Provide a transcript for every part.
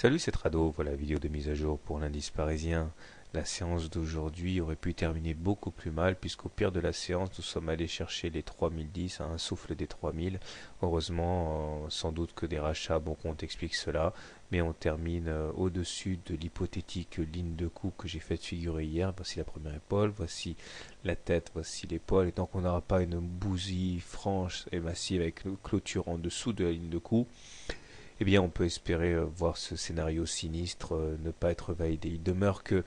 Salut, c'est Trado, voilà la vidéo de mise à jour pour l'indice parisien. La séance d'aujourd'hui aurait pu terminer beaucoup plus mal puisqu'au pire de la séance, nous sommes allés chercher les 3010 à un souffle des 3000. Heureusement, sans doute que des rachats bon compte expliquent cela, mais on termine au-dessus de l'hypothétique ligne de coup que j'ai fait figurer hier. Voici la première épaule, voici la tête, voici l'épaule. Et tant qu'on n'aura pas une bousille franche et massive avec une clôture en dessous de la ligne de coup, eh bien, on peut espérer voir ce scénario sinistre ne pas être validé. Il demeure que,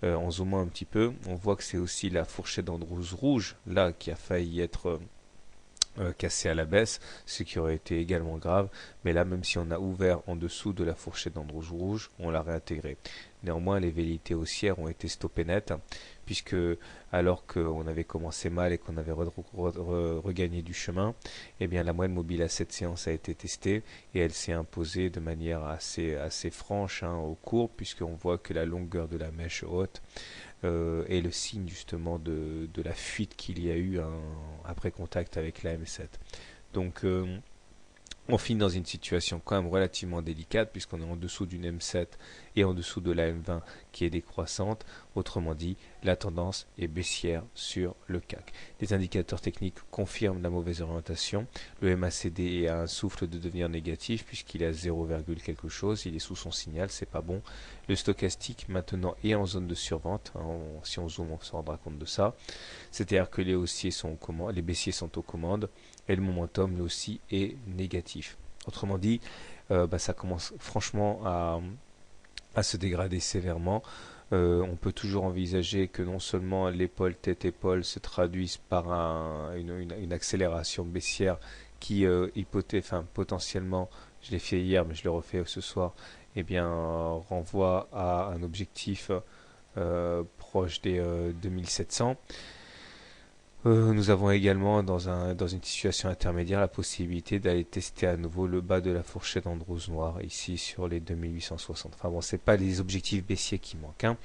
en zoomant un petit peu, on voit que c'est aussi la fourchette d'Andrews rouge, là, qui a failli être cassée à la baisse, ce qui aurait été également grave. Mais là, même si on a ouvert en dessous de la fourchette d'Andrews rouge, on l'a réintégré. Néanmoins, les velléités haussières ont été stoppées net, puisque alors qu'on avait commencé mal et qu'on avait regagné du chemin, eh bien la moyenne mobile à cette séance a été testée et elle s'est imposée de manière assez franche au cours, puisqu'on voit que la longueur de la mèche haute est le signe justement de la fuite qu'il y a eu après contact avec la M7. Donc on finit dans une situation quand même relativement délicate puisqu'on est en dessous d'une M7 et en dessous de la M20 qui est décroissante. Autrement dit, la tendance est baissière sur le CAC. Les indicateurs techniques confirment la mauvaise orientation. Le MACD est à un souffle de devenir négatif puisqu'il est à 0, quelque chose. Il est sous son signal, c'est pas bon. Le stochastique maintenant est en zone de survente. Si on zoome, on se rendra compte de ça. C'est-à-dire que les haussiers sont aux commandes, les baissiers sont aux commandes et le momentum lui aussi est négatif. Autrement dit, ça commence franchement à se dégrader sévèrement. On peut toujours envisager que non seulement l'épaule tête-épaule se traduise par une accélération baissière qui potentiellement, je l'ai fait hier mais je le refais ce soir, eh bien renvoie à un objectif proche des 2700. Nous avons également dans une situation intermédiaire la possibilité d'aller tester à nouveau le bas de la fourchette Andrews noire ici sur les 2860. Enfin bon, c'est pas les objectifs baissiers qui manquent.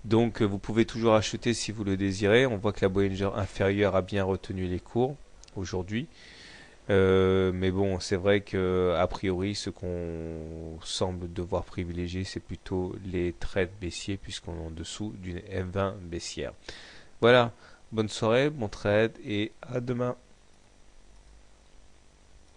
Donc vous pouvez toujours acheter si vous le désirez. On voit que la Bollinger inférieure a bien retenu les cours aujourd'hui. Mais bon, c'est vrai que a priori, ce qu'on semble devoir privilégier, c'est plutôt les trades baissiers puisqu'on est en dessous d'une M20 baissière. Voilà, bonne soirée, bon trade et à demain.